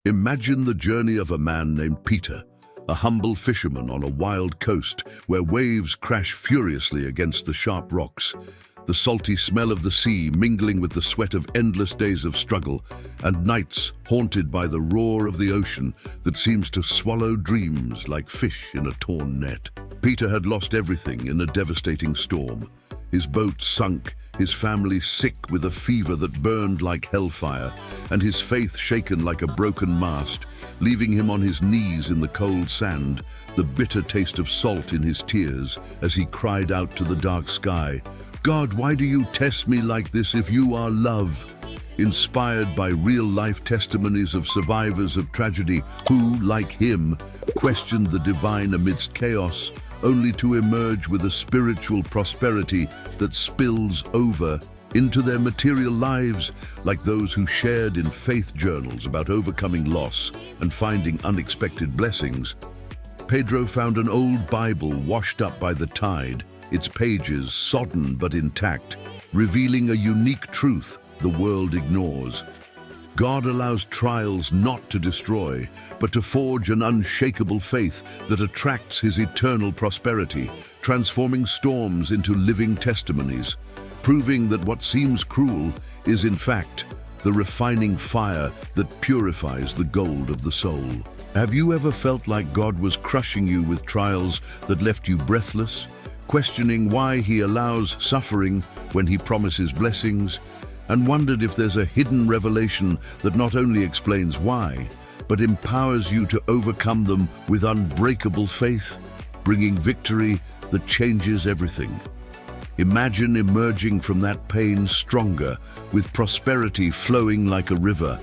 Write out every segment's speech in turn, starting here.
Imagine the journey of a man named Peter, a humble fisherman on a wild coast where waves crash furiously against the sharp rocks, the salty smell of the sea mingling with the sweat of endless days of struggle, and nights haunted by the roar of the ocean that seems to swallow dreams like fish in a torn net. Peter had lost everything in a devastating storm. His boat sunk, his family sick with a fever that burned like hellfire, and his faith shaken like a broken mast, leaving him on his knees in the cold sand, the bitter taste of salt in his tears as he cried out to the dark sky, "God, why do you test me like this if you are love?" Inspired by real-life testimonies of survivors of tragedy who, like him, questioned the divine amidst chaos, only to emerge with a spiritual prosperity that spills over into their material lives, like those who shared in faith journals about overcoming loss and finding unexpected blessings. Pedro found an old Bible washed up by the tide, its pages sodden but intact, revealing a unique truth the world ignores. God allows trials not to destroy, but to forge an unshakable faith that attracts his eternal prosperity, transforming storms into living testimonies, proving that what seems cruel is in fact the refining fire that purifies the gold of the soul. Have you ever felt like God was crushing you with trials that left you breathless, questioning why he allows suffering when he promises blessings, and wondered if there's a hidden revelation that not only explains why, but empowers you to overcome them with unbreakable faith, bringing victory that changes everything? Imagine emerging from that pain stronger, with prosperity flowing like a river.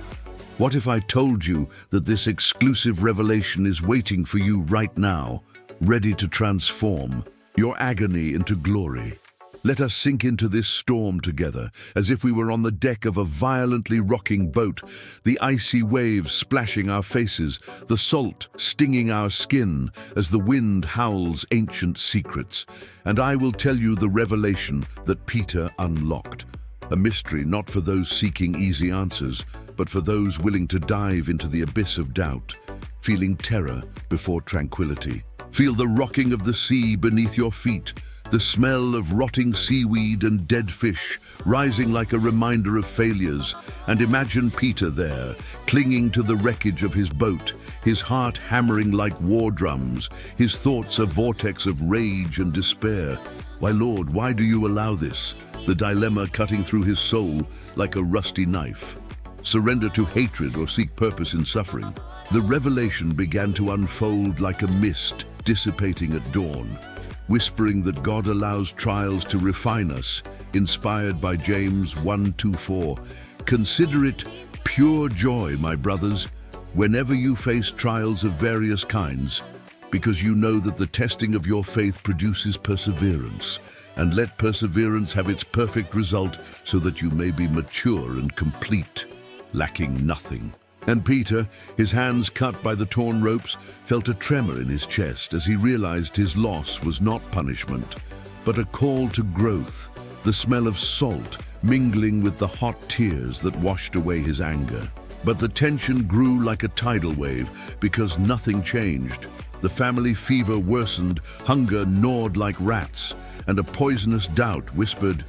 What if I told you that this exclusive revelation is waiting for you right now, ready to transform your agony into glory? Let us sink into this storm together, as if we were on the deck of a violently rocking boat, the icy waves splashing our faces, the salt stinging our skin as the wind howls ancient secrets. And I will tell you the revelation that Peter unlocked. A mystery not for those seeking easy answers, but for those willing to dive into the abyss of doubt, feeling terror before tranquility. Feel the rocking of the sea beneath your feet, the smell of rotting seaweed and dead fish rising like a reminder of failures, and imagine Peter there, clinging to the wreckage of his boat, his heart hammering like war drums, his thoughts a vortex of rage and despair. Why, Lord, why do you allow this? The dilemma cutting through his soul like a rusty knife. Surrender to hatred or seek purpose in suffering. The revelation began to unfold like a mist dissipating at dawn, whispering that God allows trials to refine us, inspired by James 1:24. Consider it pure joy, my brothers, whenever you face trials of various kinds, because you know that the testing of your faith produces perseverance. And let perseverance have its perfect result, so that you may be mature and complete, lacking nothing. And Peter, his hands cut by the torn ropes, felt a tremor in his chest as he realized his loss was not punishment, but a call to growth, the smell of salt mingling with the hot tears that washed away his anger. But the tension grew like a tidal wave because nothing changed. The family fever worsened, hunger gnawed like rats, and a poisonous doubt whispered,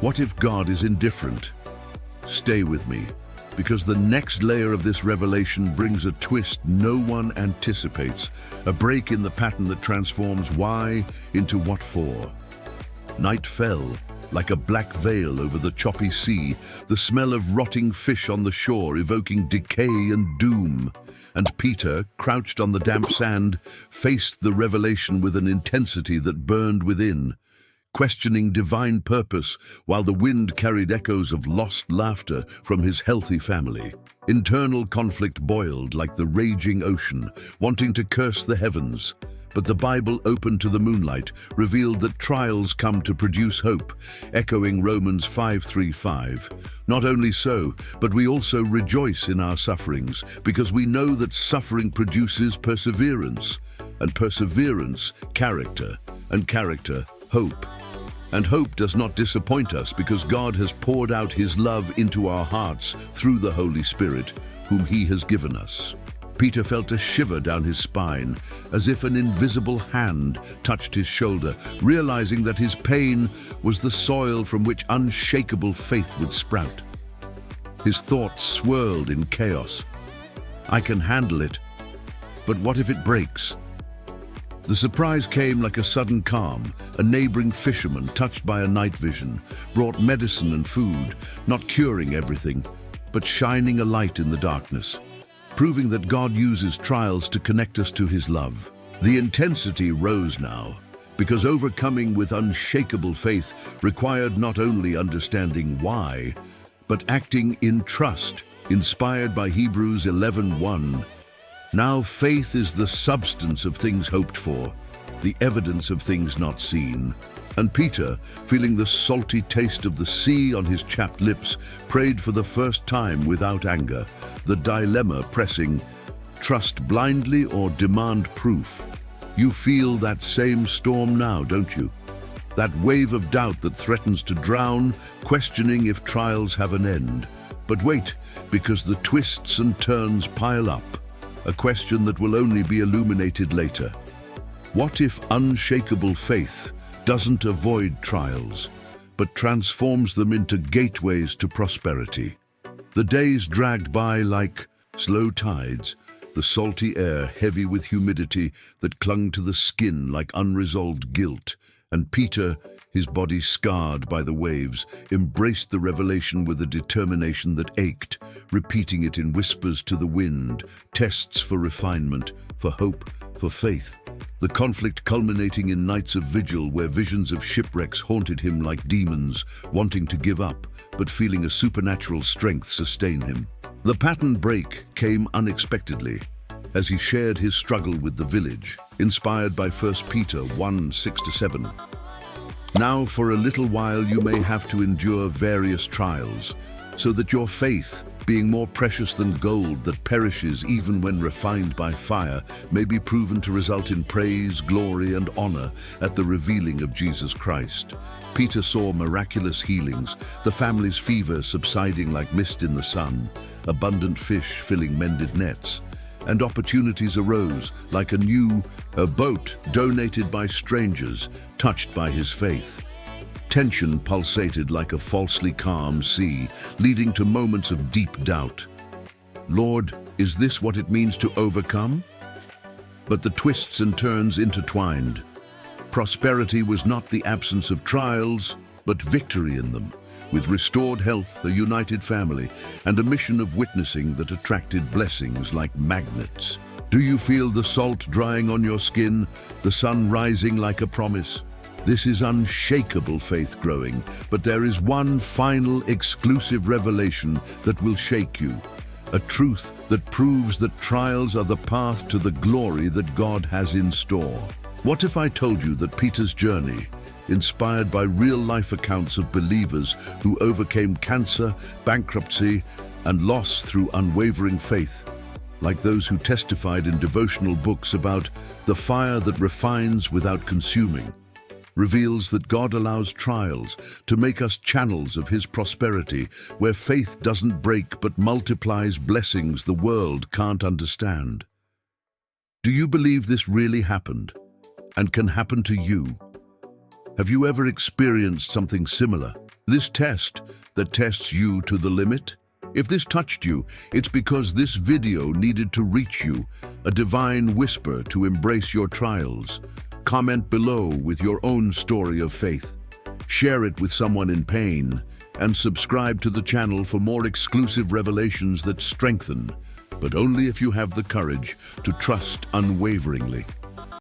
"What if God is indifferent?" Stay with me, because the next layer of this revelation brings a twist no one anticipates, a break in the pattern that transforms why into what for. Night fell like a black veil over the choppy sea, the smell of rotting fish on the shore evoking decay and doom. And Peter, crouched on the damp sand, faced the revelation with an intensity that burned within, questioning divine purpose while the wind carried echoes of lost laughter from his healthy family. Internal conflict boiled like the raging ocean, wanting to curse the heavens. But the Bible, open to the moonlight, revealed that trials come to produce hope, echoing Romans 5:3-5. Not only so, but we also rejoice in our sufferings, because we know that suffering produces perseverance, and perseverance, character, and character, hope. And hope does not disappoint us because God has poured out his love into our hearts through the Holy Spirit, whom he has given us. Peter felt a shiver down his spine, as if an invisible hand touched his shoulder, realizing that his pain was the soil from which unshakable faith would sprout. His thoughts swirled in chaos. I can handle it, but what if it breaks? The surprise came like a sudden calm. A neighboring fisherman, touched by a night vision, brought medicine and food, not curing everything, but shining a light in the darkness, proving that God uses trials to connect us to his love. The intensity rose now, because overcoming with unshakable faith required not only understanding why, but acting in trust, inspired by Hebrews 11:1. Now faith is the substance of things hoped for, the evidence of things not seen. And Peter, feeling the salty taste of the sea on his chapped lips, prayed for the first time without anger, the dilemma pressing, trust blindly or demand proof. You feel that same storm now, don't you? That wave of doubt that threatens to drown, questioning if trials have an end. But wait, because the twists and turns pile up. A question that will only be illuminated later. What if unshakable faith doesn't avoid trials, but transforms them into gateways to prosperity? The days dragged by like slow tides, the salty air heavy with humidity that clung to the skin like unresolved guilt, and Peter, his body scarred by the waves, embraced the revelation with a determination that ached, repeating it in whispers to the wind, tests for refinement, for hope, for faith. The conflict culminating in nights of vigil where visions of shipwrecks haunted him like demons, wanting to give up, but feeling a supernatural strength sustain him. The pattern break came unexpectedly, as he shared his struggle with the village, inspired by 1 Peter 1:6-7. Now for a little while you may have to endure various trials, so that your faith, being more precious than gold that perishes even when refined by fire, may be proven to result in praise, glory, and honor at the revealing of Jesus Christ. Peter saw miraculous healings, the family's fever subsiding like mist in the sun, abundant fish filling mended nets, and opportunities arose like a boat donated by strangers, touched by his faith. Tension pulsated like a falsely calm sea, leading to moments of deep doubt. Lord, is this what it means to overcome? But the twists and turns intertwined. Prosperity was not the absence of trials, but victory in them, with restored health, a united family, and a mission of witnessing that attracted blessings like magnets. Do you feel the salt drying on your skin, the sun rising like a promise? This is unshakable faith growing, but there is one final exclusive revelation that will shake you. A truth that proves that trials are the path to the glory that God has in store. What if I told you that Peter's journey, inspired by real-life accounts of believers who overcame cancer, bankruptcy, and loss through unwavering faith, like those who testified in devotional books about the fire that refines without consuming, reveals that God allows trials to make us channels of his prosperity, where faith doesn't break but multiplies blessings the world can't understand. Do you believe this really happened and can happen to you? Have you ever experienced something similar? This test that tests you to the limit? If this touched you, it's because this video needed to reach you, a divine whisper to embrace your trials. Comment below with your own story of faith. Share it with someone in pain, and subscribe to the channel for more exclusive revelations that strengthen, but only if you have the courage to trust unwaveringly.